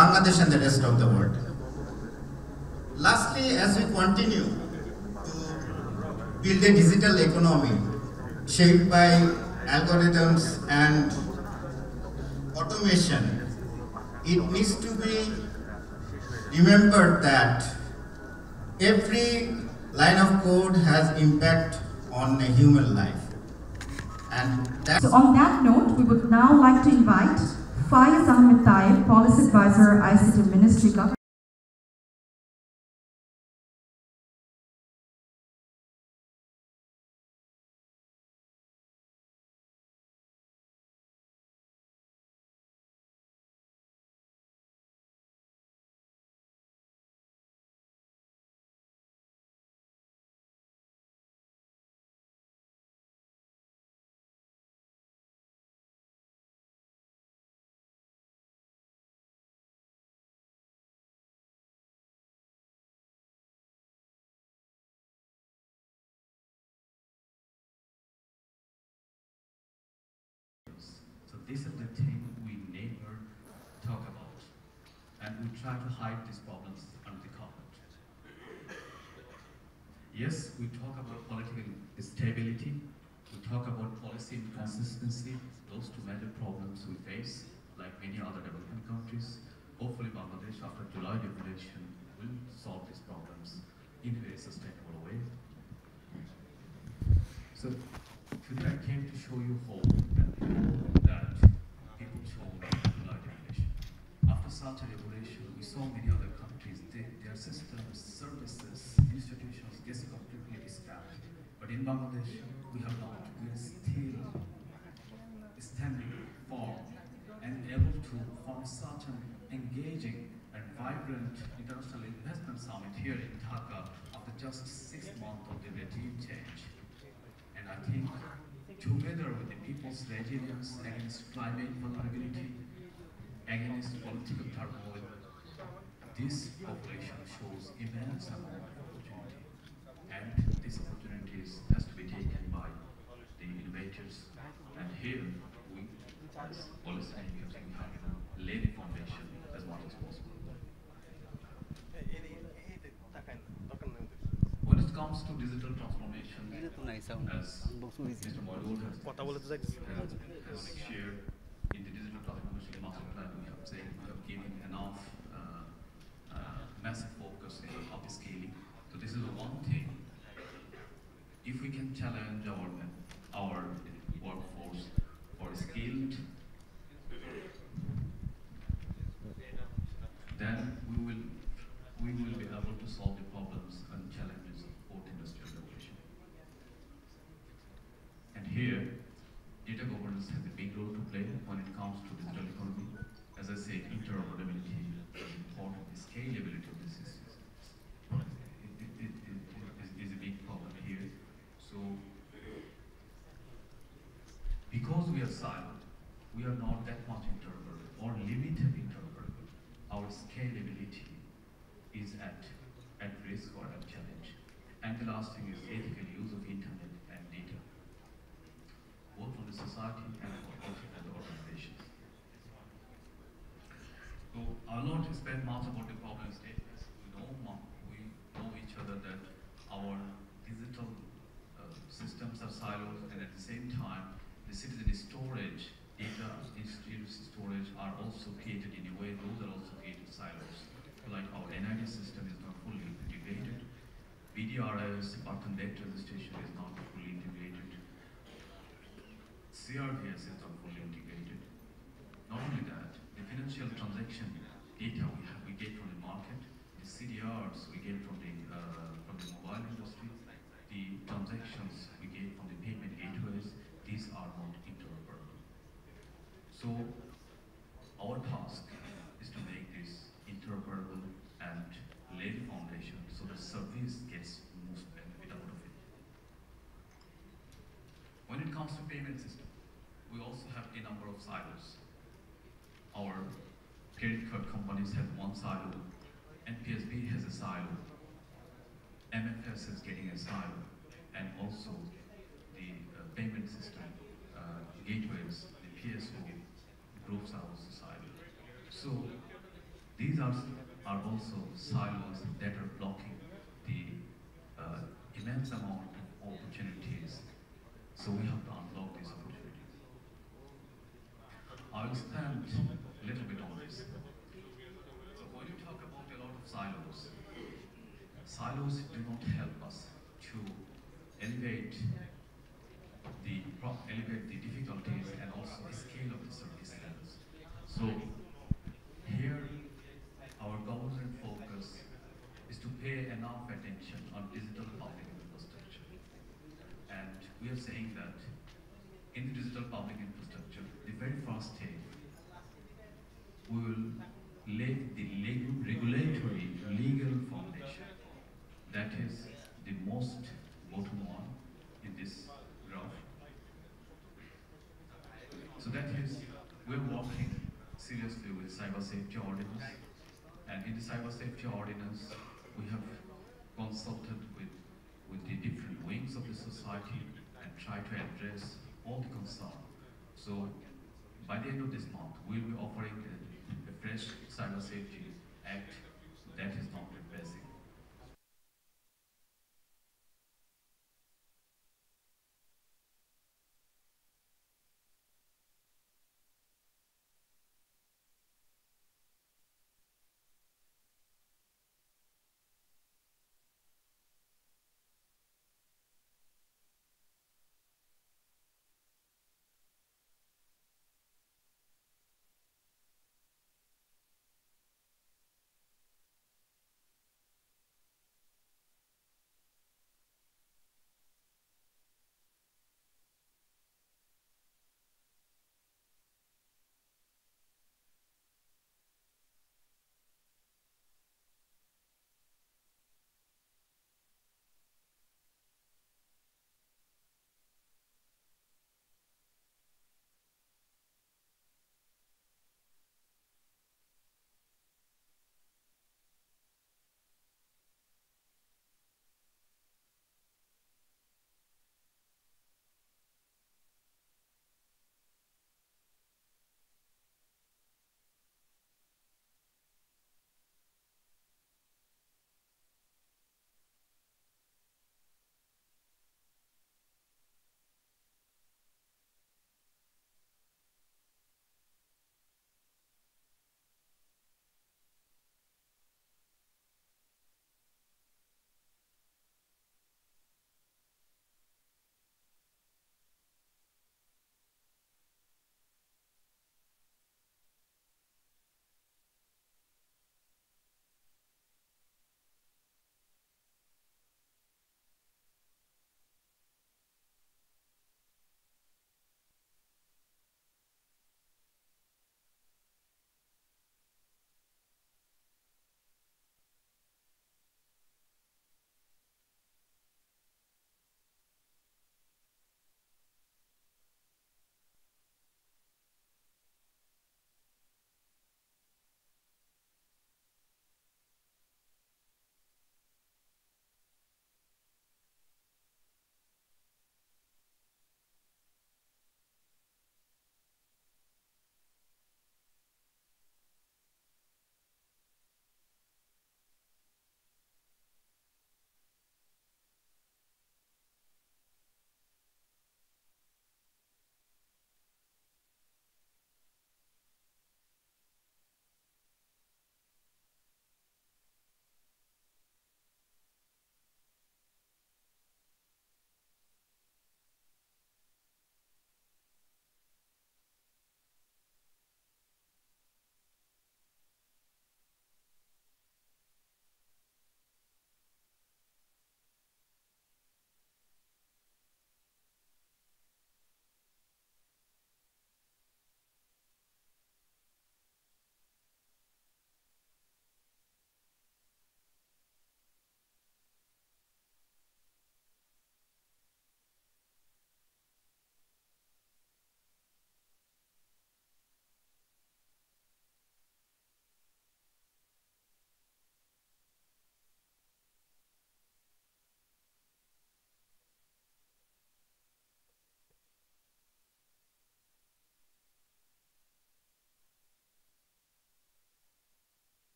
Bangladesh and the rest of the world. Lastly, as we continue to build a digital economy shaped by algorithms and automation, it needs to be remembered that every line of code has impact on a human life. And that's so on that note, we would now like to invite Faiz Ahmad Taiyeb, Policy Advisor, ICT Ministry Government. So this is the thing we never talk about, and we try to hide these problems under the carpet. Yes, we talk about political stability, we talk about policy inconsistency, those two major problems we face, like many other developing countries. Hopefully Bangladesh, after July devolution, will solve these problems in a very sustainable way. So today I came to show you hope that people showed after July devolution. After such a revolution, we saw many other countries, their systems, services, institutions get completely scrapped. But in Bangladesh, we have not. We are still standing firm and able to form such an engaging and vibrant international investment summit here in Dhaka after just 6 months of the regime change. And I think together with the people's resilience against climate vulnerability, against political turmoil, this population shows immense amount of opportunity. And these opportunities has to be taken by the innovators. And here, we, as policymakers, we have to lay the foundation as much as possible. When it comes to digital transformation, as Mr. Moinul has shared in the digital transformation master plan, we have said we have given enough massive focus in upscaling. So this is the one thing. If we can challenge our workforce for skilled, then we will be able to solve the problems and challenges of fourth industrial revolution. And here, data governance has a big role to play when it comes to digital economy. As I said, interoperability is important, the scalability of the systems is a big problem here. So, because we are silent, we are not that much interoperable or limited interoperable. Our scalability is at risk or at challenge. And the last thing is ethical use of internet and data, both from the society and also for the organizations. So I'll not spend much about the problem statements. We know each other that our digital systems are silos, and at the same time, the citizen storage, data institute storage are also created in a way, those are also created silos. Like our NID system is not fully integrated. BDRS, Patent Data Registration, is not fully integrated. CRDS is not fully integrated. Not only that, the financial transaction data we get from the market, the CDRs we get from the mobile industry, the transactions we get from the payment gateways, these are not interoperable. So our task is to make this interoperable and lay the foundation so the service gets most benefit out of it. When it comes to payment system, we also have a number of silos. Our credit card companies have one silo, NPSB has a silo, MFS is getting a silo, and also the payment system gateways, the PSO groups are also silo. So are also silos that are blocking the immense amount of opportunities. So we have to unlock these opportunities. I will spend a little bit on this. So when you talk about a lot of silos, silos do not help us to elevate the difficulties and also the scale of the service levels. So here, our government focus is to pay enough attention on digital public infrastructure. And we are saying that in the digital public infrastructure, the very first step, we will lay the regulatory legal foundation. That is the most bottom one in this graph. So that is, we're working seriously with Cyber Safety Ordinance. And in the Cyber Safety Ordinance, we have consulted with the different wings of the society and try to address all the concerns. So by the end of this month, we'll be offering a fresh Cyber Safety Act that is not repressive.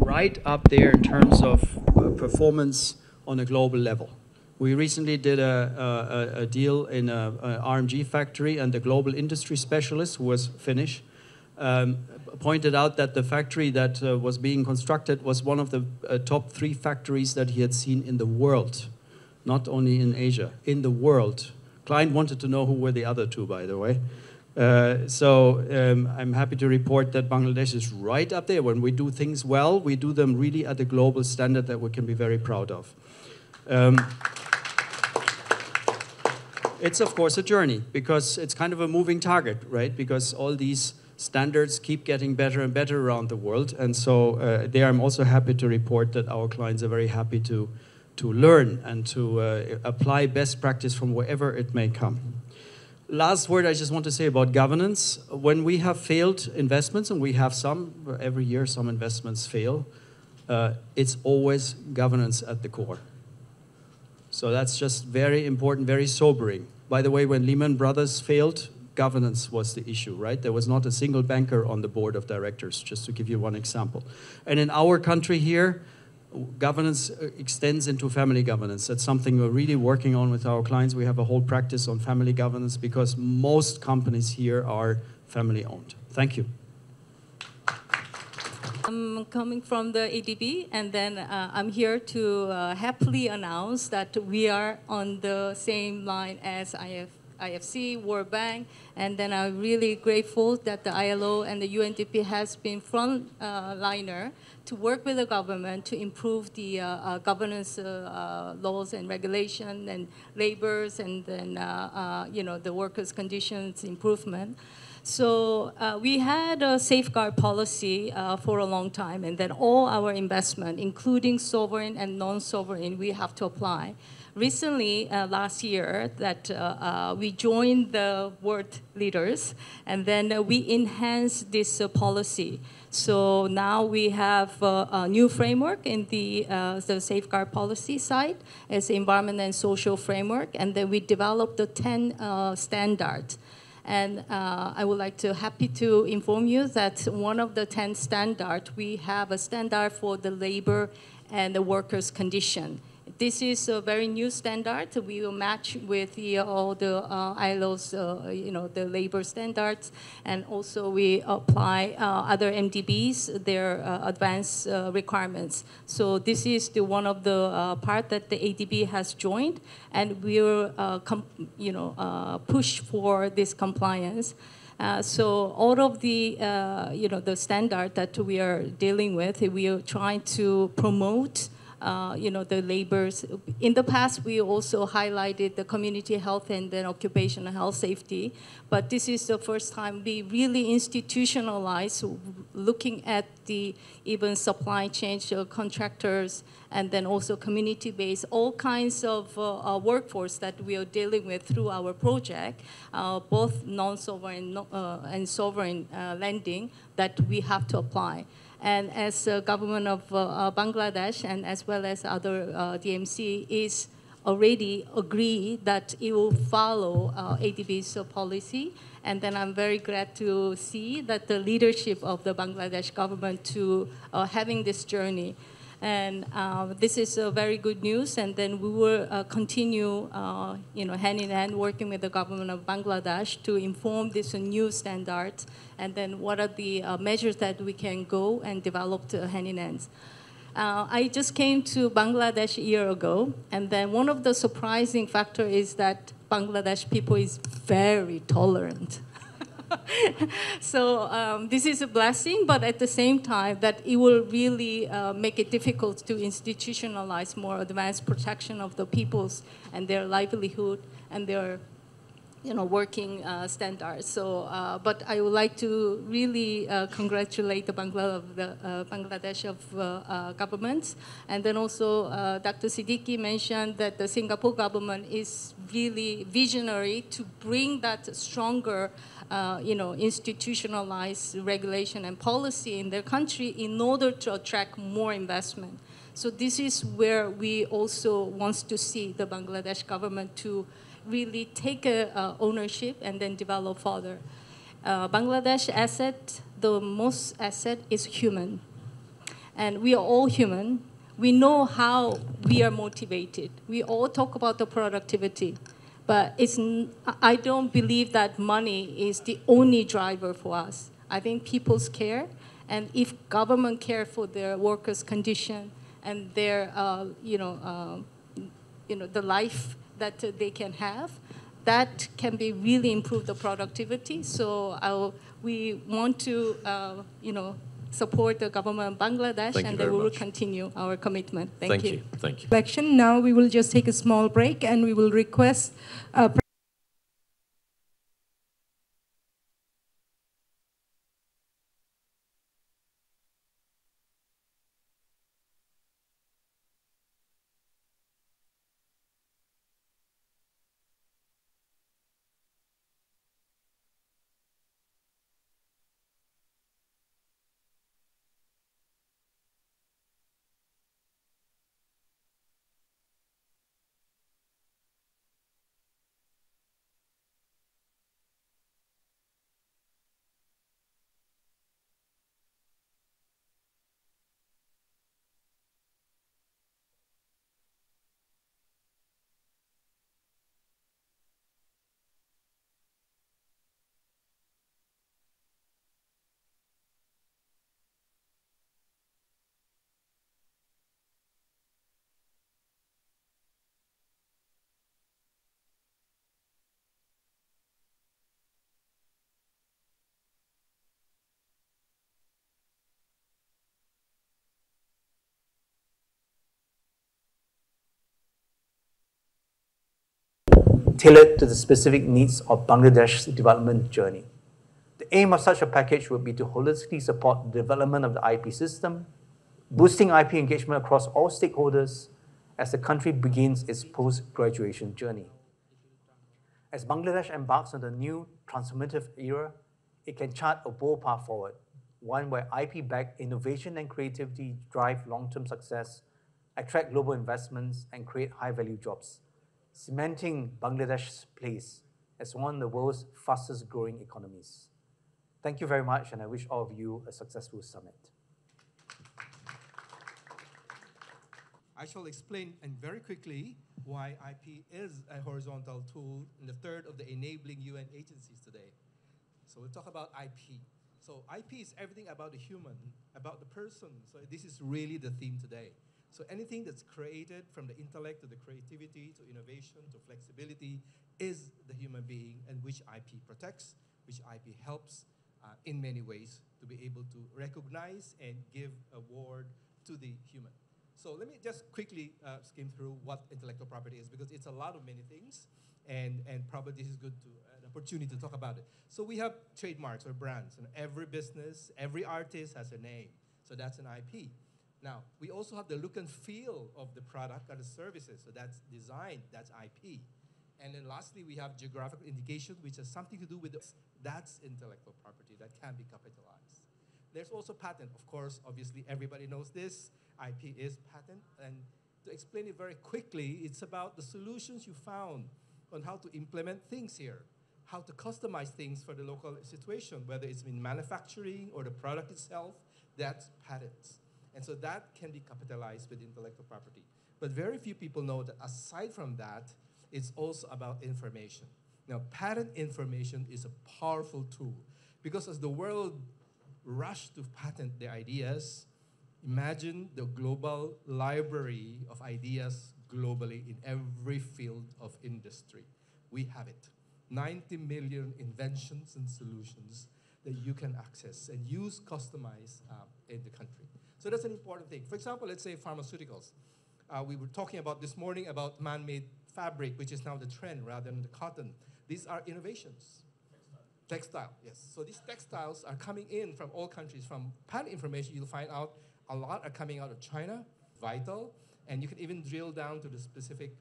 right up there in terms of performance on a global level. We recently did a deal in a RMG factory, and the global industry specialist, who was Finnish, pointed out that the factory that was being constructed was one of the top 3 factories that he had seen in the world, not only in Asia, in the world. Client wanted to know who were the other 2, by the way. I'm happy to report that Bangladesh is right up there. When we do things well, we do them really at a global standard that we can be very proud of. It's of course a journey, because it's kind of a moving target, right? Because all these standards keep getting better and better around the world. And so there I'm also happy to report that our clients are very happy to learn and to apply best practice from wherever it may come. Last word I just want to say about governance. When we have failed investments, and we have some, every year some investments fail, it's always governance at the core. So that's just very important, very sobering. By the way, when Lehman Brothers failed, governance was the issue, right? There was not a single banker on the board of directors, just to give you one example. And in our country here, governance extends into family governance. That's something we're really working on with our clients. We have a whole practice on family governance because most companies here are family owned. Thank you. I'm coming from the ADB, and then I'm here to happily announce that we are on the same line as IFC, World Bank, and then I'm really grateful that the ILO and the UNDP has been frontliner to work with the government to improve the governance laws and regulation and labors, and then the workers' conditions improvement. So we had a safeguard policy for a long time, and then all our investment, including sovereign and non-sovereign, we have to apply. Recently, last year, that we joined the world leaders, and then we enhanced this policy. So now we have a new framework in the safeguard policy side as environment and social framework, and then we developed the 10 standards. And I would like to happy to inform you that one of the 10 standards, we have a standard for the labor and the workers' condition. This is a very new standard. We will match with all the ILO's, the labor standards, and also we apply other MDBs, their advanced requirements. So this is one of the part that the ADB has joined, and we will, push for this compliance. So all of the, the standard that we are dealing with, we are trying to promote the labors. In the past, we also highlighted the community health and then occupational health safety, but this is the first time we really institutionalize looking at the even supply chain contractors, and then also community-based, all kinds of workforce that we are dealing with through our project, both non-sovereign and sovereign lending that we have to apply. And as government of Bangladesh and as well as other DMC is already agreed that it will follow ADB's policy. And then I'm very glad to see that the leadership of the Bangladesh government to having this journey. And this is very good news, and then we will continue, hand in hand, working with the government of Bangladesh to inform this new standards, and then what are the measures that we can go and develop hand in hand. I just came to Bangladesh a year ago, and then one of the surprising factors is that Bangladesh people is very tolerant. So this is a blessing, but at the same time that it will really make it difficult to institutionalize more advanced protection of the peoples and their livelihood and their working standards. So, but I would like to really congratulate the Bangladesh of governments. And then also Dr. Siddiqui mentioned that the Singapore government is really visionary to bring that stronger institutionalized regulation and policy in their country in order to attract more investment. So this is where we also want to see the Bangladesh government to really take ownership and then develop further. Bangladesh asset, the most asset is human. And we are all human. We know how we are motivated. We all talk about the productivity. But I don't believe that money is the only driver for us. I think people's care, and if government care for their workers' condition and their, the life that they can have, that can be really improve the productivity. So we want to, support the government of Bangladesh, and then we will continue our commitment. Thank you. Thank you. Election. Now we will just take a small break, and we will request tailored to the specific needs of Bangladesh's development journey. The aim of such a package would be to holistically support the development of the IP system, boosting IP engagement across all stakeholders as the country begins its post-graduation journey. As Bangladesh embarks on the new transformative era, it can chart a bold path forward, one where IP-backed innovation and creativity drive long-term success, attract global investments, and create high-value jobs, cementing Bangladesh's place as one of the world's fastest-growing economies. Thank you very much, and I wish all of you a successful summit. I shall explain, and very quickly, why IP is a horizontal tool in the third of the enabling UN agencies today. So we'll talk about IP. So IP is everything about the human, about the person. So this is really the theme today. So anything that's created, from the intellect to the creativity to innovation to flexibility, is the human being, and which IP protects, which IP helps in many ways to be able to recognize and give award to the human. So let me just quickly skim through what intellectual property is, because it's a lot of many things, and probably this is good to an opportunity to talk about it. So we have trademarks or brands, and every business, every artist has a name. So that's an IP. Now, we also have the look and feel of the product or the services. So that's design, that's IP. And then lastly, we have geographical indication, which has something to do with this. That's intellectual property that can be capitalized. There's also patent. Of course, obviously, everybody knows this. IP is patent. And to explain it very quickly, it's about the solutions you found on how to implement things here, how to customize things for the local situation, whether it's in manufacturing or the product itself. That's patents. And so that can be capitalized with intellectual property. But very few people know that aside from that, it's also about information. Now, patent information is a powerful tool, because as the world rushed to patent their ideas, imagine the global library of ideas globally in every field of industry. We have it. 90 million inventions and solutions that you can access and use, customize in the country. So that's an important thing. For example, let's say pharmaceuticals. We were talking about this morning about man-made fabric, which is now the trend rather than the cotton. These are innovations. Textile, yes. So these textiles are coming in from all countries. From patent information, you'll find out a lot are coming out of China, vital, and you can even drill down to the specific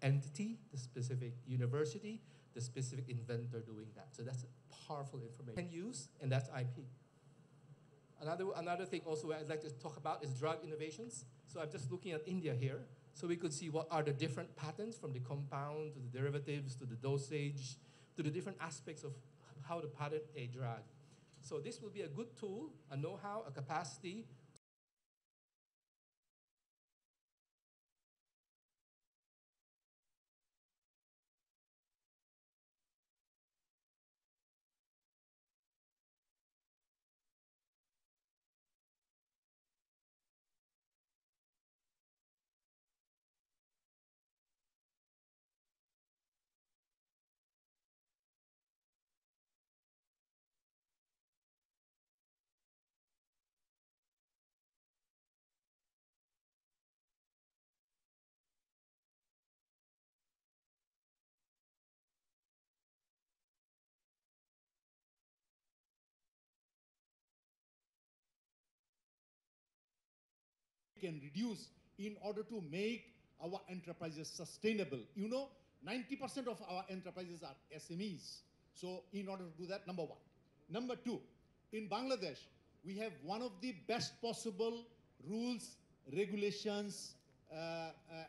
entity, the specific university, the specific inventor doing that. So that's powerful information. Can use, and that's IP. Another thing also I'd like to talk about is drug innovations. So I'm just looking at India here. So we could see what are the different patents, from the compound to the derivatives to the dosage to the different aspects of how to patent a drug. So this will be a good tool, a know-how, a capacity can reduce in order to make our enterprises sustainable. You know, 90% of our enterprises are SMEs. So in order to do that, number one. Number two, in Bangladesh, we have one of the best possible rules, regulations,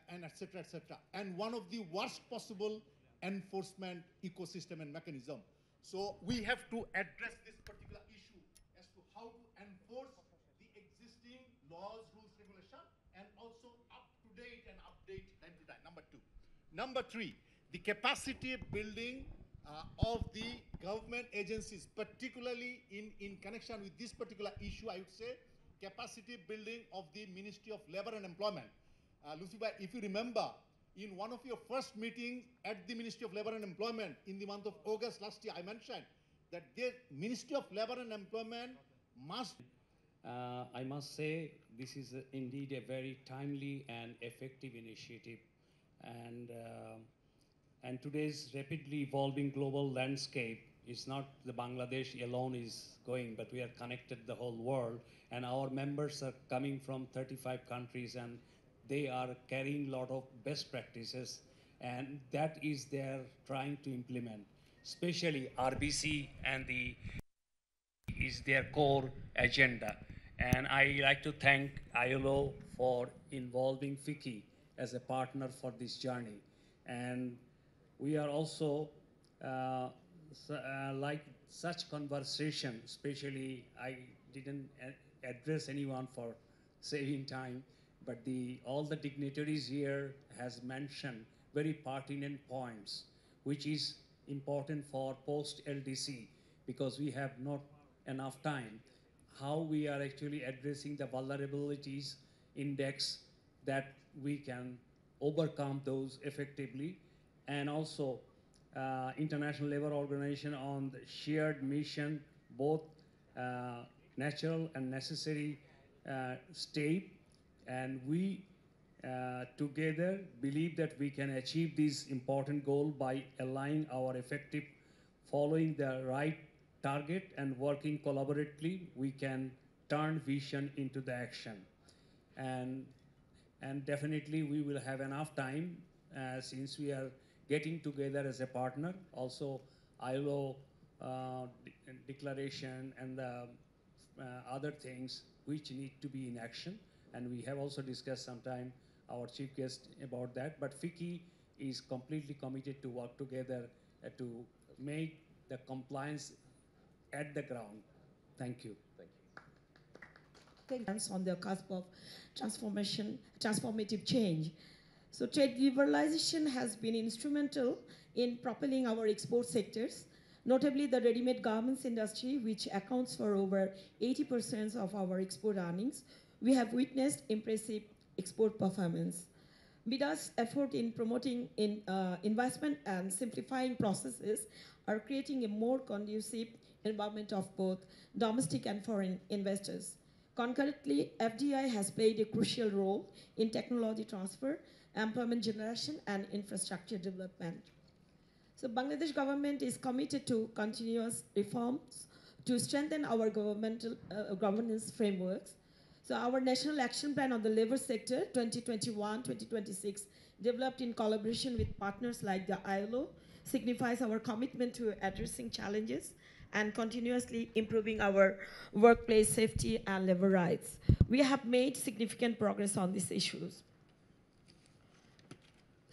and et cetera, and one of the worst possible enforcement ecosystem and mechanism. So we have to address this particular issue as to how to enforce the existing laws, rules, regulation, and also up to date and update time to time. Number two. Number three, the capacity building of the government agencies, particularly in connection with this particular issue, I would say, capacity building of the Ministry of Labor and Employment. Lucifer, if you remember, in one of your first meetings at the Ministry of Labor and Employment in the month of August last year, I mentioned that the Ministry of Labor and Employment must... I must say this is indeed a very timely and effective initiative. And today's rapidly evolving global landscape is not the Bangladesh alone is going, but we are connected the whole world. And our members are coming from 35 countries, and they are carrying a lot of best practices, and that is they're trying to implement. Especially RBC and is their core agenda. And I like to thank ILO for involving FICCI as a partner for this journey. And we are also like such conversation, especially I didn't address anyone for saving time, but all the dignitaries here has mentioned very pertinent points, which is important for post-LDC, because we have not enough time, how we are actually addressing the vulnerabilities index that we can overcome those effectively, and also International Labour Organization on the shared mission, both natural and necessary state, and we together believe that we can achieve this important goal by aligning our effective, following the right target and working collaboratively. We can turn vision into the action, and definitely we will have enough time since we are getting together as a partner. Also ILO declaration and the other things which need to be in action, and we have also discussed sometime our chief guest about that. But FICCI is completely committed to work together to make the compliance at the ground. Thank you. Thank you. On the cusp of transformative change. So trade liberalization has been instrumental in propelling our export sectors, notably the ready-made garments industry, which accounts for over 80% of our export earnings. We have witnessed impressive export performance. BIDA's effort in promoting investment and simplifying processes are creating a more conducive environment of both domestic and foreign investors. Concurrently, FDI has played a crucial role in technology transfer, employment generation, and infrastructure development. So Bangladesh government is committed to continuous reforms to strengthen our governmental governance frameworks. So our National Action Plan on the Labor Sector 2021-2026, developed in collaboration with partners like the ILO, signifies our commitment to addressing challenges and continuously improving our workplace safety and labor rights. We have made significant progress on these issues.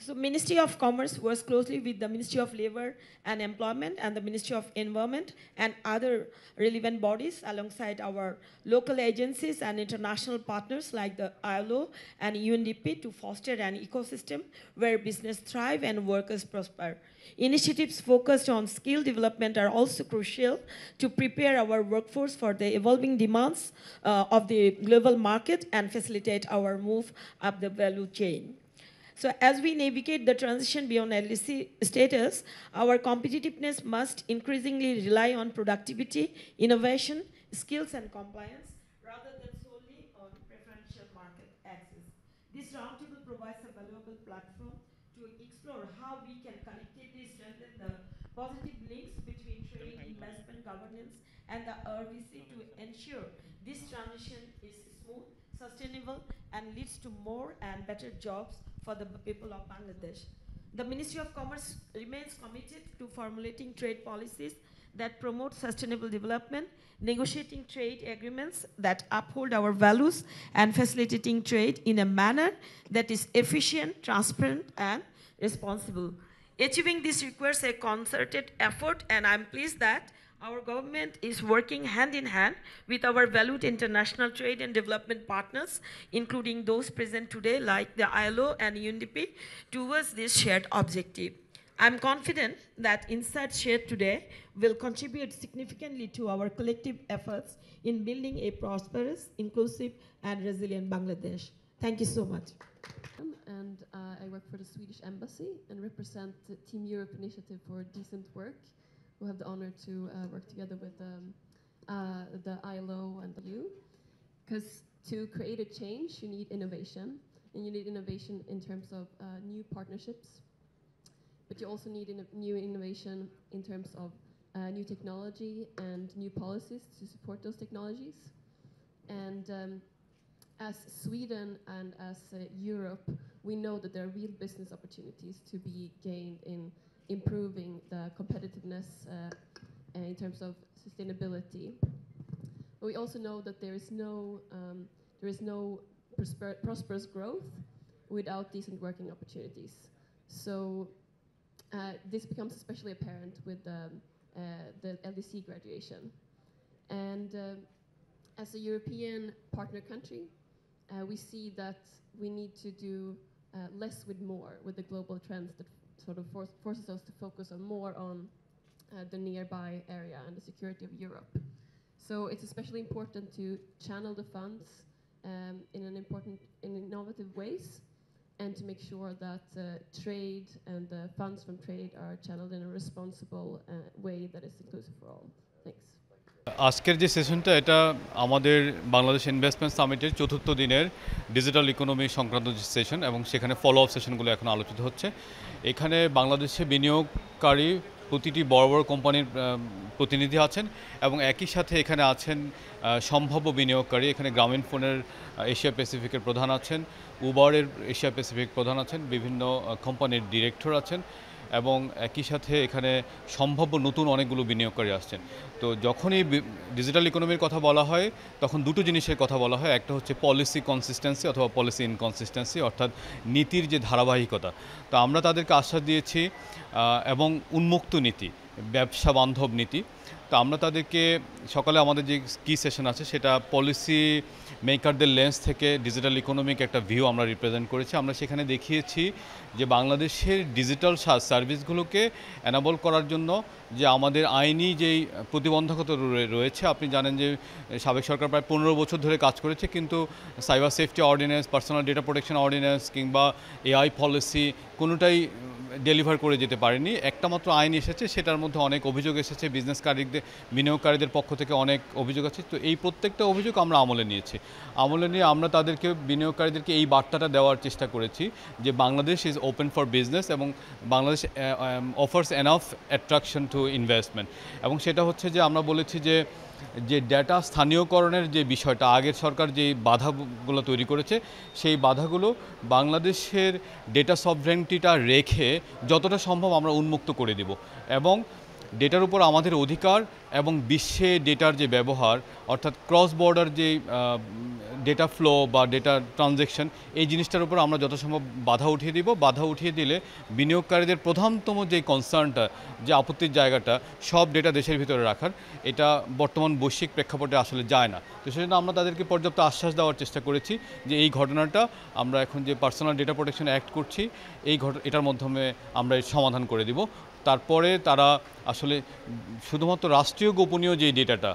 So Ministry of Commerce works closely with the Ministry of Labor and Employment and the Ministry of Environment and other relevant bodies, alongside our local agencies and international partners like the ILO and UNDP, to foster an ecosystem where business thrive and workers prosper. Initiatives focused on skill development are also crucial to prepare our workforce for the evolving demands of the global market and facilitate our move up the value chain. So as we navigate the transition beyond LDC status, our competitiveness must increasingly rely on productivity, innovation, skills, and compliance, rather than solely on preferential market access. This roundtable provides a valuable platform to explore how we can collectively strengthen the positive links between trade, investment, governance, and the RBC to ensure this transition is smooth, sustainable, and leads to more and better jobs for the people of Bangladesh. The Ministry of Commerce remains committed to formulating trade policies that promote sustainable development, negotiating trade agreements that uphold our values, and facilitating trade in a manner that is efficient, transparent, and responsible. Achieving this requires a concerted effort, and I'm pleased that our government is working hand in hand with our valued international trade and development partners, including those present today like the ILO and UNDP, towards this shared objective. I'm confident that insights shared today will contribute significantly to our collective efforts in building a prosperous, inclusive, and resilient Bangladesh. Thank you so much. And I work for the Swedish Embassy and represent the Team Europe Initiative for Decent Work, who have the honor to work together with the ILO and the EU. Because to create a change, you need innovation, and you need innovation in terms of new partnerships, but you also need new innovation in terms of new technology and new policies to support those technologies. And as Sweden and as Europe, we know that there are real business opportunities to be gained in improving the competitiveness in terms of sustainability. But we also know that there is no prosperous growth without decent working opportunities. So this becomes especially apparent with the LDC graduation. And as a European partner country, we see that we need to do less with more with the global trends that sort of forces us to focus more on the nearby area and the security of Europe. So it's especially important to channel the funds in innovative ways, and to make sure that trade and the funds from trade are channeled in a responsible way that is inclusive for all. Thanks. আজকের যে সেশনটা এটা আমাদের Bangladesh investment সামিটের চতুর্থ দিনের digital economy সংক্রান্ত যে session, এবং সেখানে ফলো আপ সেশনগুলো এখন আলোচিত হচ্ছে। এখানে বাংলাদেশে বিনিয়োগকারী প্রতিটি বড় বড় কোম্পানির প্রতিনিধি আছেন, এবং একই সাথে এখানে আছেন সম্ভাব্য বিনিয়োগকারী। এখানে গ্রামীণ ফোনের এশিয়া প্যাসিফিকের প্রধান আছেন, উবারের এশিয়া প্যাসিফিক প্রধান আছেন, বিভিন্ন কোম্পানির ডিরেক্টর আছেন, এবং একই সাথে এখানে সম্ভাব্য নতুন অনেকগুলো বিনিয়োগকারী আসছেন। তো যখনই ডিজিটাল ইকোনমির কথা বলা হয় তখন দুটো জিনিসের কথা বলা হয়। একটা হচ্ছে পলিসি কনসিস্টেন্সি অথবা পলিসি ইনকনসিস্টেন্সি, অর্থাৎ নীতির যে ধারাবাহিকতা। তো আমরা তাদেরকে আশ্বাস দিয়েছি, এবং উন্মুক্ত নীতি, ব্যবসা বান্ধব নীতি। তো আমরা তাদেরকে সকালে আমাদের যে কি সেশন আছে সেটা পলিসি মেকারদের লেন্স থেকে ডিজিটাল ইকোনমিক একটা ভিউ আমরা রিপ্রেজেন্ট করেছি। আমরা সেখানে দেখিয়েছি যে বাংলাদেশের ডিজিটাল সার্ভিসগুলোকে এনাবল করার জন্য যে আমাদের আইনি যেই প্রতিবন্ধকতা রয়েছে। আপনি জানেন যে সাবেক সরকার প্রায় 15 বছর ধরে কাজ করেছে, কিন্তু cyber safety ordinance, personal data protection ordinance কিংবা এআই পলিসি কোনোটাই ডেলিভার করে যেতে পারেনি। একটা মাত্র আইন এসেছে, সেটার মধ্যে অনেক অভিযোগ এসেছে, বিনিয়োগকারীদের পক্ষ থেকে অনেক অভিযোগ আছে। তো এই প্রত্যেকটা অভিযোগ আমরা আমলে নিয়েছি। আমলে নিয়ে আমরা তাদেরকে, বিনিয়োগকারীদেরকে এই বার্তাটা দেওয়ার চেষ্টা করেছি যে Bangladesh is open for business, এবং Bangladesh offers enough attraction to investment. এবং সেটা হচ্ছে যে আমরা বলেছি যে ডেটা স্থানীয়করণের যে বিষয়টা, আগের সরকার যে বাধাগুলো তৈরি করেছে, সেই বাধাগুলো বাংলাদেশের ডেটা সভরেন্টিটা রেখে যতটা সম্ভব আমরা উন্মুক্ত করে দেব, এবং ডেটার উপর আমাদের অধিকার এবং বিশ্বে ডেটার যে ব্যবহার, অর্থাৎ ক্রস বর্ডার যে ডেটা ফ্লো বা ডেটা ট্রানজ্যাকশন, এই জিনিসটার উপর আমরা যত সম্ভব বাধা উঠিয়ে দিব। বাধা উঠিয়ে দিলে বিনিয়োগকারীদের প্রধানতম যে কনসার্নটা, যে আপত্তির জায়গাটা, সব ডেটা দেশের ভিতরে রাখার, এটা বর্তমান বৈশ্বিক প্রেক্ষাপটে আসলে যায় না। তো সেজন্য আমরা তাদেরকে পর্যাপ্ত আশ্বাস দেওয়ার চেষ্টা করেছি যে এই ঘটনাটা আমরা এখন যে পার্সোনাল ডেটা প্রোটেকশন অ্যাক্ট করছি, এটার মাধ্যমে আমরা এর সমাধান করে দিব। তারপরে তারা আসলে শুধুমাত্র রাষ্ট্রীয় গোপনীয় যে ডেটাটা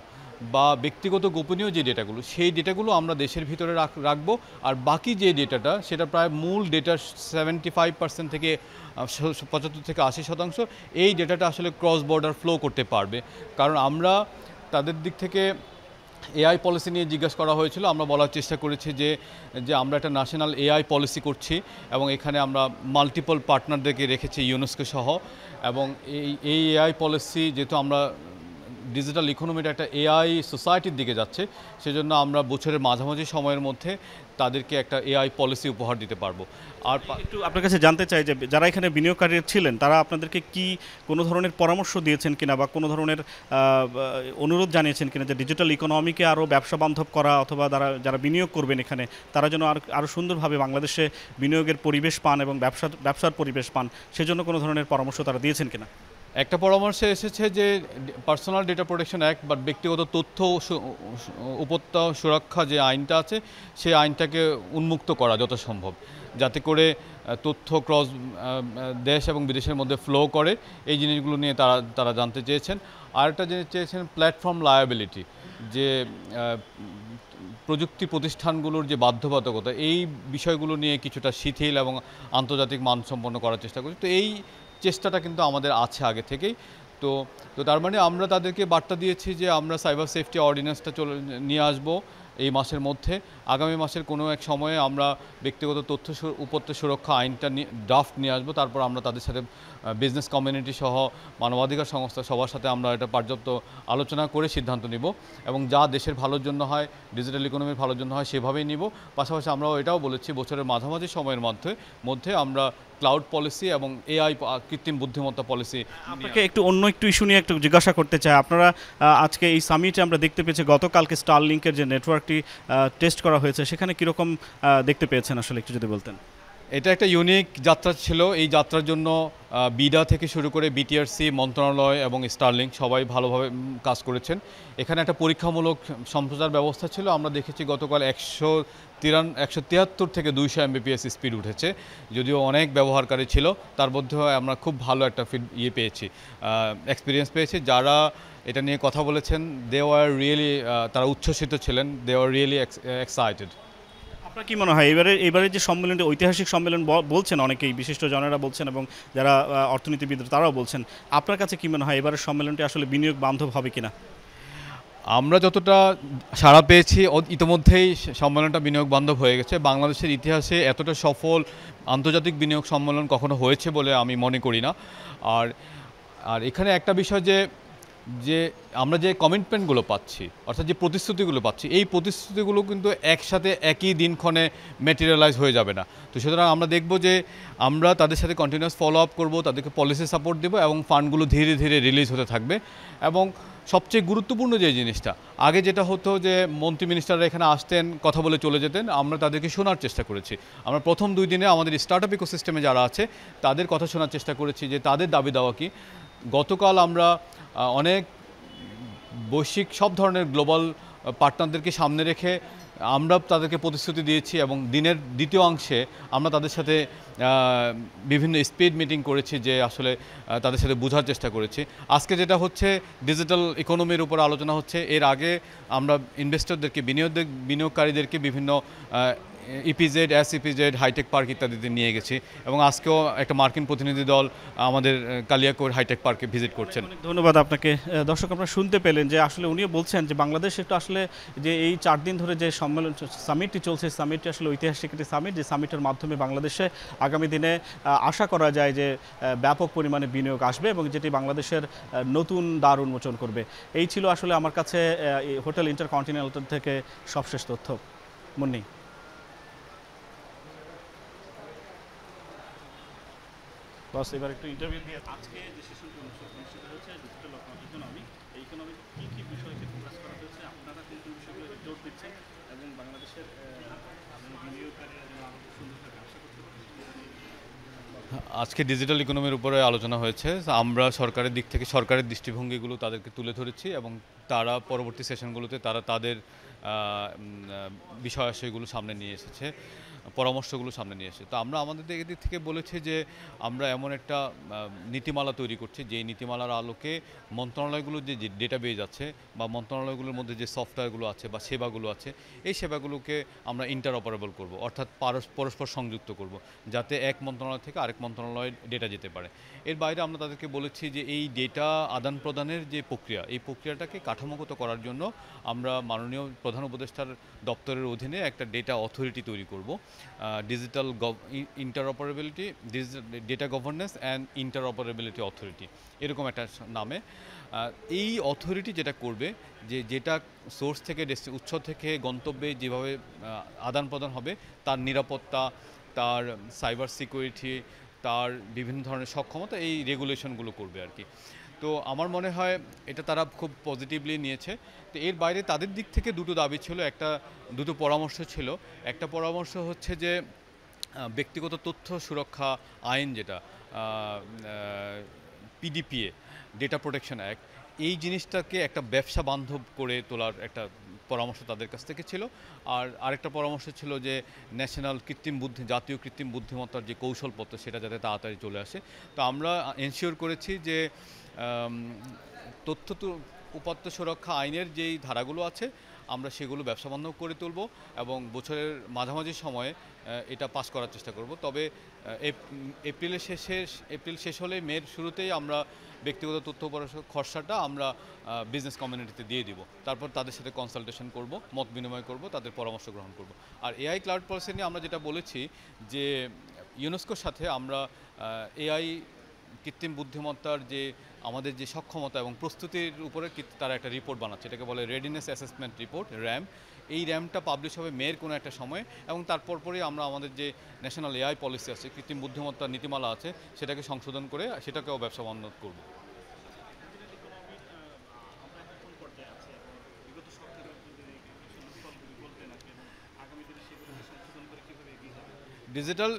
বা ব্যক্তিগত গোপনীয় যে ডেটাগুলো, সেই ডেটাগুলো আমরা দেশের ভিতরে রাখবো, আর বাকি যে ডেটাটা সেটা প্রায় মূল ডেটার 75% থেকে 75 থেকে 80% এই ডেটাটা আসলে ক্রস বর্ডার ফ্লো করতে পারবে। কারণ আমরা তাদের দিক থেকে এআই পলিসি নিয়ে জিজ্ঞাসা করা হয়েছিল, আমরা বলার চেষ্টা করেছি যে আমরা একটা ন্যাশনাল এআই পলিসি করছি, এবং এখানে আমরা মাল্টিপল পার্টনারদেরকে রেখেছি ইউনেস্কো সহ। এবং এই এআই পলিসি যেহেতু আমরা ডিজিটাল ইকোনমিটা একটা এআই সোসাইটির দিকে যাচ্ছে, সেজন্য আমরা বছরের মাঝামাঝি সময়ের মধ্যে তাদেরকে একটা এআই পলিসি উপহার দিতে পারবো। আর একটু আপনার কাছে জানতে চাই যে যারা এখানে বিনিয়োগকারী ছিলেন তারা আপনাদেরকে কি কোনো ধরনের পরামর্শ দিয়েছেন কিনা বা কোনো ধরনের অনুরোধ জানিয়েছেন কিনা যে ডিজিটাল ইকোনমিকে আরও ব্যবসা বান্ধব করা, অথবা যারা বিনিয়োগ করবেন এখানে তারা যেন আরও সুন্দরভাবে বাংলাদেশে বিনিয়োগের পরিবেশ পান এবং ব্যবসার পরিবেশ পান, সেজন্য কোনো ধরনের পরামর্শ তারা দিয়েছেন কিনা? একটা পরামর্শ এসেছে যে পার্সোনাল ডেটা প্রোটেকশন অ্যাক্ট বা ব্যক্তিগত তথ্য উপত্যকা সুরক্ষা যে আইনটা আছে সেই আইনটাকে উন্মুক্ত করা যত সম্ভব, যাতে করে তথ্য ক্রস দেশ এবং বিদেশের মধ্যে ফ্লো করে, এই জিনিসগুলো নিয়ে তারা জানতে চেয়েছেন। আরেকটা জিনিস চেয়েছেন প্ল্যাটফর্ম লায়াবিলিটি, যে প্রযুক্তি প্রতিষ্ঠানগুলোর যে বাধ্যবাধকতা, এই বিষয়গুলো নিয়ে কিছুটা শিথিল এবং আন্তর্জাতিক মানসম্পন্ন করার চেষ্টা করছি। তো এই চেষ্টাটা কিন্তু আমাদের আছে আগে থেকেই। তো তার মানে আমরা তাদেরকে বার্তা দিয়েছি যে আমরা সাইবার সেফটি অর্ডিন্যান্সটা নিয়ে আসবো এই মাসের মধ্যে। আগামী মাসের কোনো এক সময়ে আমরা ব্যক্তিগত তথ্য উপত্যকা সুরক্ষা আইনটা ড্রাফট নিয়ে আসবো। তারপর আমরা তাদের সাথে বিজনেস কমিউনিটি সহ মানবাধিকার সংস্থা সবার সাথে আমরা এটা পর্যাপ্ত আলোচনা করে সিদ্ধান্ত নিব, এবং যা দেশের ভালোর জন্য হয়, ডিজিটাল ইকোনমির ভালোর জন্য হয় সেভাবেই নিব। পাশাপাশি আমরাও এটাও বলেছি বছরের মাঝামাঝি সময়ের মধ্যে আমরা ক্লাউড পলিসি এবং এআই কৃত্রিম বুদ্ধিমত্তা পলিসি। আপনাকে অন্য একটু ইস্যু নিয়ে একটু জিজ্ঞাসা করতে চাই। আপনারা আজকে এই সামিটে আমরা দেখতে পেয়েছি গতকালকে স্টারলিংকের যে নেটওয়ার্কটি টেস্ট করা হয়েছে, সেখানে কীরকম দেখতে পেয়েছেন আসলে একটু যদি বলতেন? এটা একটা ইউনিক যাত্রা ছিল। এই যাত্রার জন্য বিডা থেকে শুরু করে বিটিআরসি, মন্ত্রণালয় এবং স্টারলিংক সবাই ভালোভাবে কাজ করেছেন। এখানে একটা পরীক্ষামূলক সম্প্রচার ব্যবস্থা ছিল। আমরা দেখেছি গতকাল 173 থেকে 200 Mbps স্পিড উঠেছে, যদিও অনেক ব্যবহারকারী ছিল, তার মধ্যেও আমরা খুব ভালো একটা পেয়েছি, এক্সপিরিয়েন্স পেয়েছি। যারা এটা নিয়ে কথা বলেছেন তারা উচ্ছ্বসিত ছিলেন, দে আর রিয়েলি এক্সাইটেড। আপনার কি মনে হয় এবারে যে সম্মেলনটি ঐতিহাসিক সম্মেলন বলছেন অনেকেই, বিশিষ্ট জনেরা বলছেন এবং যারা অর্থনীতিবিদ তারাও বলছেন, আপনার কাছে কি মনে হয় এবারের সম্মেলনটি আসলে বিনিয়োগ বান্ধব হবে কিনা? আমরা যতটা সাড়া পেয়েছি ইতিমধ্যেই সম্মেলনটা বিনিয়োগ বান্ধব হয়ে গেছে। বাংলাদেশের ইতিহাসে এতটা সফল আন্তর্জাতিক বিনিয়োগ সম্মেলন কখনো হয়েছে বলে আমি মনে করি না। আর এখানে একটা বিষয় যে আমরা যে কমিটমেন্টগুলো পাচ্ছি, অর্থাৎ যে প্রতিশ্রুতিগুলো পাচ্ছি, এই প্রতিশ্রুতিগুলো কিন্তু একসাথে একই দিনক্ষণে ম্যাটেরিয়ালাইজ হয়ে যাবে না। তো সুতরাং আমরা দেখব যে আমরা তাদের সাথে কন্টিনিউয়াস ফলো আপ করবো, তাদেরকে পলিসি সাপোর্ট দেবো এবং ফান্ডগুলো ধীরে ধীরে রিলিজ হতে থাকবে। এবং সবচেয়ে গুরুত্বপূর্ণ যে জিনিসটা, আগে যেটা হতো যে মন্ত্রী মিনিস্টাররা এখানে আসতেন, কথা বলে চলে যেতেন, আমরা তাদেরকে শোনার চেষ্টা করেছি। আমরা প্রথম 2 দিনে আমাদের স্টার্ট আপ ইকোসিস্টেমে যারা আছে তাদের কথা শোনার চেষ্টা করেছি যে তাদের দাবি দেওয়া কী। গতকাল আমরা অনেক বৈশ্বিক সব ধরনের গ্লোবাল পার্টনারদেরকে সামনে রেখে আমরা তাদেরকে প্রতিশ্রুতি দিয়েছি, এবং দিনের দ্বিতীয় অংশে আমরা তাদের সাথে বিভিন্ন স্পিড মিটিং করেছি, যে আসলে তাদের সাথে বোঝার চেষ্টা করেছি। আজকে যেটা হচ্ছে ডিজিটাল ইকোনমির উপর আলোচনা হচ্ছে। এর আগে আমরা ইনভেস্টরদেরকে, বিনিয়োগকারীদেরকে বিভিন্ন ইপিজেড, এসইপিজেড, হাইটেক পার্ক ইত্যাদিতে নিয়ে গেছি, এবং আজকেও একটা মার্কিন প্রতিনিধি দল আমাদের কালিয়াকৈর হাইটেক পার্কে ভিজিট করছেন। ধন্যবাদ আপনাকে। দর্শক, আপনারা শুনতে পেলেন যে আসলে উনিও বলছেন যে বাংলাদেশ একটু আসলে যে এই 4 দিন ধরে যে সামিটটি চলছে, সামিটটি আসলে ঐতিহাসিক একটি সামিট, যে সামিটের মাধ্যমে বাংলাদেশে আগামী দিনে আশা করা যায় যে ব্যাপক পরিমাণে বিনিয়োগ আসবে এবং যেটি বাংলাদেশের নতুন দ্বার উন্মোচন করবে। এই ছিল আসলে আমার কাছে হোটেল ইন্টারকন্টিনেন্টাল থেকে সবশেষ তথ্য। মুন্নি। বস, এবার একটু ইন্টারভিউ দিয়ে আজকে যে সেশনটি অনুষ্ঠিত হয়েছে ডিজিটাল ইকোনমি, এই ইকোনমির কী কী বিষয়কে ফোকাস করা হয়েছে, আপনারা কিন্তু বিষয়গুলো জোর দিচ্ছেন এবং বাংলাদেশের বিনিয়োগকারীরা যেন আরও সুন্দরভাবে ব্যবসা করতে পারে। আজকে ডিজিটাল ইকোনমির উপরে আলোচনা হয়েছে। আমরা সরকারের দিক থেকে সরকারের দৃষ্টিভঙ্গিগুলো তাদেরকে তুলে ধরেছি, এবং তারা পরবর্তী সেশনগুলোতে তাদের বিষয়াশয়গুলো সামনে নিয়ে এসেছে, পরামর্শগুলো সামনে নিয়ে এসেছে। তো আমরা আমাদের দিক থেকে বলেছি যে আমরা এমন একটা নীতিমালা তৈরি করছি, যে নীতিমালার আলোকে মন্ত্রণালয়গুলোর যে ডেটাবেজ আছে বা মন্ত্রণালয়গুলোর মধ্যে যে সফটওয়্যারগুলো আছে বা সেবাগুলো আছে, এই সেবাগুলোকে আমরা ইন্টারঅপারেবল করব, অর্থাৎ পরস্পর সংযুক্ত করব, যাতে এক মন্ত্রণালয় থেকে আরেক মন্ত্রণালয়ে ডেটা যেতে পারে। এর বাইরে আমরা তাদেরকে বলেছি যে এই ডেটা আদান প্রদানের যে প্রক্রিয়া, এই প্রক্রিয়াটাকে কাঠামোগত করার জন্য আমরা মাননীয় প্রধান উপদেষ্টার দপ্তরের অধীনে একটা ডেটা অথরিটি তৈরি করব, digital interoperability, data governance and interoperability authority, এরকম একটা নামে। এই অথরিটি যেটা করবে যেটা সোর্স থেকে উৎস থেকে গন্তব্যে যেভাবে আদান প্রদান হবে তার নিরাপত্তা, তার সাইবার সিকিউরিটি, তার বিভিন্ন ধরনের সক্ষমতা, এই রেগুলেশনগুলো করবে আর কি। তো আমার মনে হয় এটা তারা খুব পজিটিভলি নিয়েছে। তো এর বাইরে তাদের দিক থেকে দুটো দাবি ছিল, দুটো পরামর্শ ছিল। একটা পরামর্শ হচ্ছে যে ব্যক্তিগত তথ্য সুরক্ষা আইন, যেটা পিডিপিএ, ডেটা প্রোটেকশন অ্যাক্ট, এই জিনিসটাকে একটা ব্যবসা বান্ধব করে তোলার একটা পরামর্শ তাদের কাছ থেকে ছিল। আর আরেকটা পরামর্শ ছিল যে জাতীয় কৃত্রিম বুদ্ধিমত্তার যে কৌশলপত্র, সেটা যাতে তাড়াতাড়ি চলে আসে। তো আমরা এনশিওর করেছি যে তথ্য উপাত্ত সুরক্ষা আইনের যেই ধারাগুলো আছে আমরা সেগুলো ব্যবসা বান্ধব করে তুলব এবং বছরের মাঝামাঝি সময়ে এটা পাস করার চেষ্টা করব। তবে এপ্রিল শেষ হলে মের শুরুতেই আমরা ব্যক্তিগত তথ্য খসড়াটা আমরা বিজনেস কমিউনিটিতে দিয়ে দিব। তারপর তাদের সাথে কনসালটেশন করব, মত বিনিময় করব, তাদের পরামর্শ গ্রহণ করব। আর এআই ক্লাউড পলিসি নিয়ে আমরা যেটা বলেছি যে ইউনেস্কোর সাথে আমরা এআই কৃত্রিম বুদ্ধিমত্তার যে আমাদের যে সক্ষমতা এবং প্রস্তুতির উপরে তারা একটা রিপোর্ট বানাচ্ছে, এটাকে বলে রেডিনেস অ্যাসেসমেন্ট রিপোর্ট, র্যাম। এই র্যামটা পাবলিশ হবে মের কোনো একটা সময়, এবং তারপরই আমরা আমাদের যে ন্যাশনাল এআই পলিসি আছে, কৃত্রিম বুদ্ধিমত্তার নীতিমালা আছে, সেটাকে সংশোধন করে সেটাকেও ব্যবসা বান্ধব করব। ডিজিটাল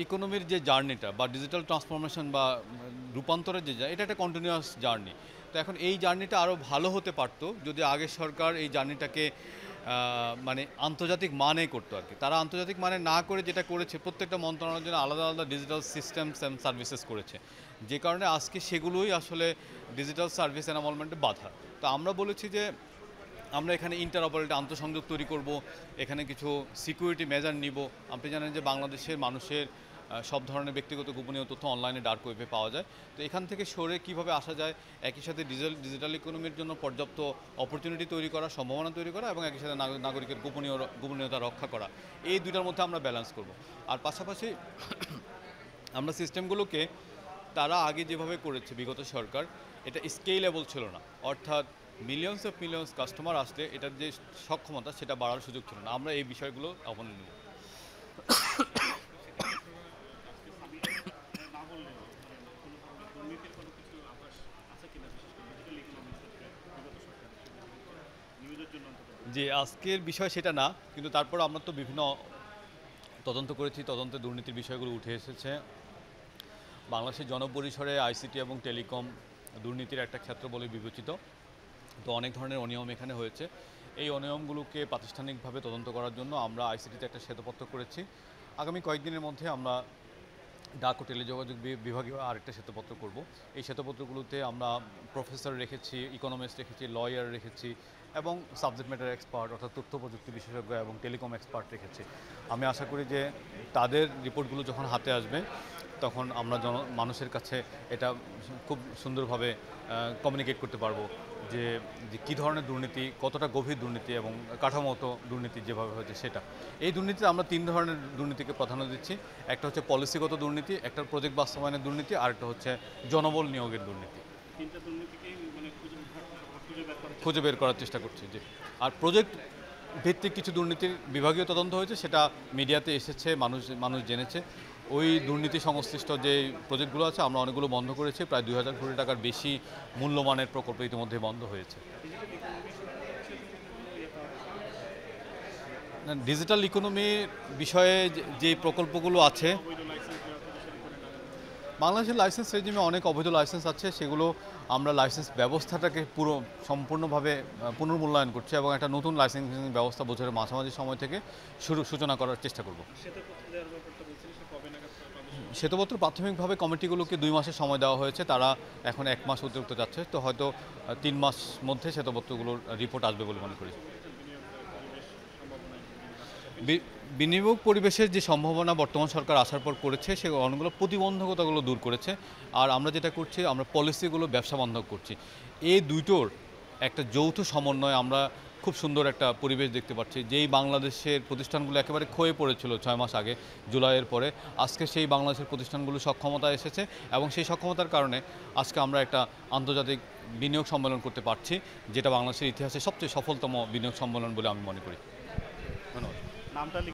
ইকোনমির যে জার্নিটা বা ডিজিটাল ট্রান্সফরমেশন বা রূপান্তরের যে এটা একটা কন্টিনিউয়াস জার্নি। তো এখন এই জার্নিটা আরও ভালো হতে পারতো যদি আগের সরকার এই জার্নিটাকে মানে আন্তর্জাতিক মানে করতো আর কি। তারা আন্তর্জাতিক মানে না করে যেটা করেছে, প্রত্যেকটা মন্ত্রণালয়ের জন্য আলাদা আলাদা ডিজিটাল সিস্টেমস অ্যান্ড সার্ভিসেস করেছে, যে কারণে আজকে সেগুলোই আসলে ডিজিটাল সার্ভিস এনামলমেন্টে বাধা। তো আমরা বলেছি যে আমরা এখানে ইন্টারঅপারেবিলিটি, আন্তঃসংযোগ তৈরি করব, এখানে কিছু সিকিউরিটি মেজার নিব। আপনি জানেন যে বাংলাদেশের মানুষের সব ধরনের ব্যক্তিগত গোপনীয় তথ্য অনলাইনে ডার্ক ওয়েবে পাওয়া যায়। তো এখান থেকে সরে কিভাবে আসা যায়, একই সাথে ডিজিটাল ইকোনমির জন্য পর্যাপ্ত অপরচুনিটি তৈরি করা, সম্ভাবনা তৈরি করা, এবং একই সাথে নাগরিকের গোপনীয়তা রক্ষা করা, এই দুটার মধ্যে আমরা ব্যালেন্স করব। আর পাশাপাশি আমরা সিস্টেমগুলোকে তারা আগে যেভাবে করেছে বিগত সরকার, এটা স্কেলেবল ছিল না, অর্থাৎ মিলিয়নস অফ মিলিয়নস কাস্টমার আসলে এটার যে সক্ষমতা সেটা বাড়ার সুযোগ ছিল না। আমরা এই বিষয়গুলো অবলম্বন নেব। যে আজকের বিষয় সেটা না, কিন্তু তারপর আমরা তো বিভিন্ন তদন্ত করেছি, তদন্তে দুর্নীতির বিষয়গুলো উঠে এসেছে। বাংলাদেশের জনপরিসরে আইসিটি এবং টেলিকম দুর্নীতির একটা ক্ষেত্র বলে বিবেচিত। তো অনেক ধরনের অনিয়ম এখানে হয়েছে। এই অনিয়মগুলোকে প্রাতিষ্ঠানিকভাবে তদন্ত করার জন্য আমরা আইসিটিতে একটা শ্বেতপত্র করেছি। আগামী কয়েকদিনের মধ্যে আমরা ডাক ও টেলিযোগাযোগ বিভাগে আরেকটা শ্বেতপত্র করব। এই শ্বেতপত্রগুলোতে আমরা প্রফেসর রেখেছি, ইকোনমিস্ট রেখেছি, লয়ার রেখেছি, এবং সাবজেক্ট ম্যাটার এক্সপার্ট অর্থাৎ তথ্য প্রযুক্তি বিশেষজ্ঞ এবং টেলিকম এক্সপার্ট রেখেছি। আমি আশা করি যে তাদের রিপোর্টগুলো যখন হাতে আসবে তখন আমরা মানুষের কাছে এটা খুব সুন্দরভাবে কমিউনিকেট করতে পারবো যে কী ধরনের দুর্নীতি, কতটা গভীর দুর্নীতি এবং কাঠামোগত দুর্নীতি যেভাবে হয়েছে সেটা। এই দুর্নীতিতে আমরা তিন ধরনের দুর্নীতিকে প্রাধান্য দিচ্ছি। একটা হচ্ছে পলিসিগত দুর্নীতি, একটা প্রজেক্ট বাস্তবায়নের দুর্নীতি, আর একটা হচ্ছে জনবল নিয়োগের দুর্নীতি। খুঁজে বের করার চেষ্টা করছি যে, আর প্রজেক্ট ভিত্তিক কিছু দুর্নীতির বিভাগীয় তদন্ত হয়েছে, সেটা মিডিয়াতে এসেছে, মানুষ জেনেছে। ওই দুর্নীতি সংশ্লিষ্ট যে প্রজেক্টগুলো আছে আমরা অনেকগুলো বন্ধ করেছি। প্রায় 2000 কোটি টাকার বেশি মূল্যমানের প্রকল্প ইতিমধ্যে বন্ধ হয়েছে। ডিজিটাল ইকোনমি বিষয়ে যে প্রকল্পগুলো আছে, বাংলাদেশের লাইসেন্স রেজিমে অনেক অবৈধ লাইসেন্স আছে, সেগুলো আমরা লাইসেন্স ব্যবস্থাটাকে সম্পূর্ণভাবে পুনর্মূল্যায়ন করছি এবং একটা নতুন লাইসেন্সিং ব্যবস্থা বছরের মাঝামাঝি সময় থেকে সূচনা করার চেষ্টা করব। শ্বেতপত্র প্রাথমিকভাবে কমিটিগুলোকে 2 মাসের সময় দেওয়া হয়েছে, তারা এখন 1 মাস অতিরিক্ত যাচ্ছে। তো হয়তো 3 মাস মধ্যে শ্বেতপত্রগুলোর রিপোর্ট আসবে বলে মনে করি। বিনিয়োগ পরিবেশের যে সম্ভাবনা বর্তমান সরকার আসার পর করেছে, সে অনেকগুলো প্রতিবন্ধকতাগুলো দূর করেছে। আর আমরা যেটা করছি, আমরা পলিসিগুলো ব্যবসা বান্ধব করছি। এই দুটোর একটা যৌথ সমন্বয় আমরা খুব সুন্দর একটা পরিবেশ দেখতে পাচ্ছি। যেই বাংলাদেশের প্রতিষ্ঠানগুলো একেবারে ক্ষয়ে পড়েছিল 6 মাস আগে জুলাইয়ের পরে, আজকে সেই বাংলাদেশের প্রতিষ্ঠানগুলো সক্ষমতা এসেছে এবং সেই সক্ষমতার কারণে আজকে আমরা একটা আন্তর্জাতিক বিনিয়োগ সম্মেলন করতে পারছি, যেটা বাংলাদেশের ইতিহাসে সবচেয়ে সফলতম বিনিয়োগ সম্মেলন বলে আমি মনে করি। ধন্যবাদ। নামটা